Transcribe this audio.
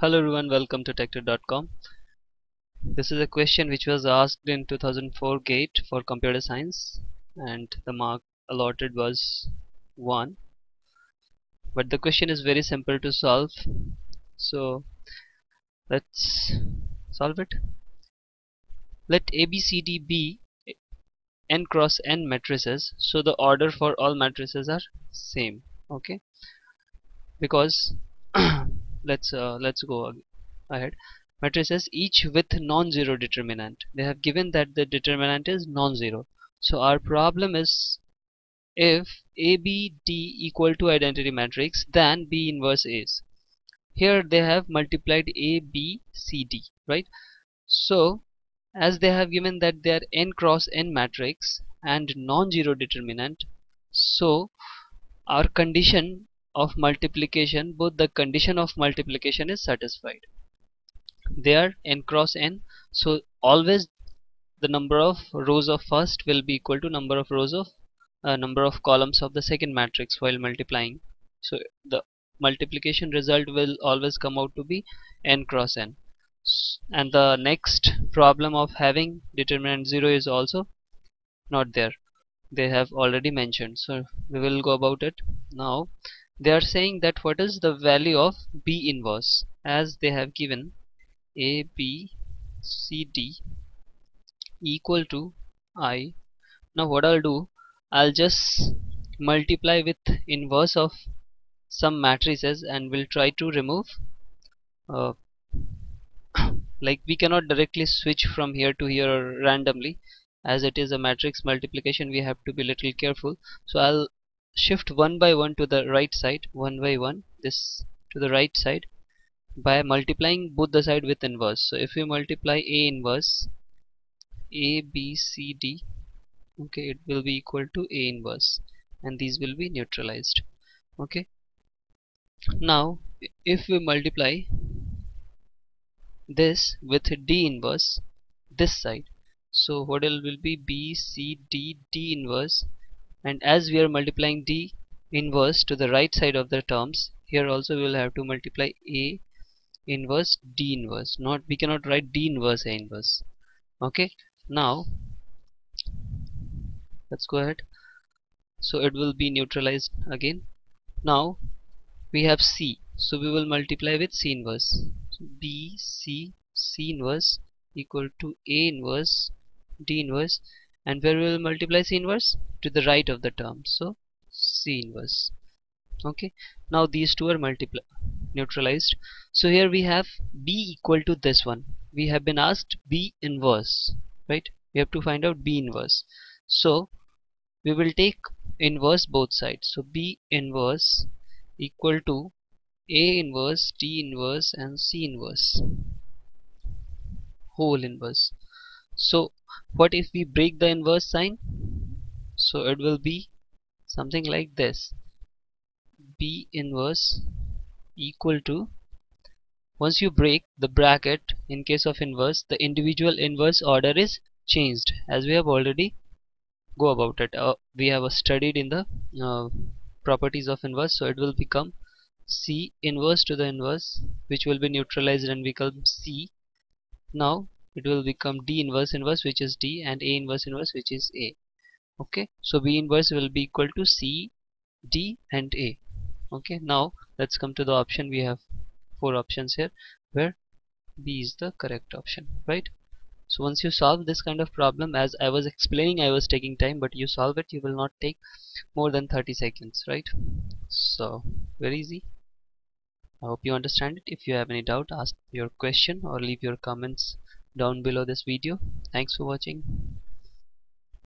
Hello everyone, welcome to Tector.com. This is a question which was asked in 2004 GATE for computer science and the mark allotted was 1. But the question is very simple to solve. So let's solve it. Let ABCD be n cross n matrices, so the order for all matrices are same. Okay, because let's go ahead. Matrices each with non-zero determinant. They have given that the determinant is non-zero. So our problem is if ABD equal to identity matrix, then B inverse is. Here they have multiplied ABCD, right? So as they have given that they are n cross n matrix and non-zero determinant, so our condition of multiplication, both the condition of multiplication is satisfied. They are n cross n, so always the number of rows of first will be equal to number of rows of number of columns of the second matrix while multiplying. So the multiplication result will always come out to be n cross n. And the next problem of having determinant 0 is also not there. They have already mentioned, so we will go about it now. They are saying that what is the value of B inverse, as they have given A B C D equal to I. Now what I'll do, I'll just multiply with inverse of some matrices and we'll try to remove uh, like we cannot directly switch from here to here randomly, as it is a matrix multiplication. We have to be little careful. So I'll shift one by one to the right side, one by one this to the right side by multiplying both the side with inverse. So if we multiply A inverse A B C D, okay, it will be equal to A inverse and these will be neutralized. Okay, now if we multiply this with D inverse this side, so what will be B C D D inverse, and as we are multiplying D inverse to the right side of the terms, here also we will have to multiply A inverse D inverse. Not, we cannot write D inverse A inverse. Okay, now let's go ahead. So it will be neutralized again. Now we have C, so we will multiply with C inverse. So B C C inverse equal to A inverse D inverse, and where we will multiply C inverse? To the right of the term, so C inverse. Okay, now these two are neutralized. So here we have B equal to this one. We have been asked B inverse, right? We have to find out B inverse. So we will take inverse both sides. So B inverse equal to A inverse, D inverse and C inverse whole inverse. So what if we break the inverse sign? So it will be something like this. B inverse equal to, once you break the bracket in case of inverse, the individual inverse order is changed, as we have already go about it. We have studied in the properties of inverse. So it will become C inverse to the inverse, which will be neutralized and become C. Now it will become D inverse inverse, which is D, and A inverse inverse, which is A. Okay, so B inverse will be equal to C, D and A. Okay, now let's come to the option. We have 4 options here where B is the correct option, right? So once you solve this kind of problem, as I was explaining, I was taking time, but you solve it, you will not take more than 30 seconds, right? So very easy. I hope you understand it. If you have any doubt, ask your question or leave your comments down below this video. Thanks for watching.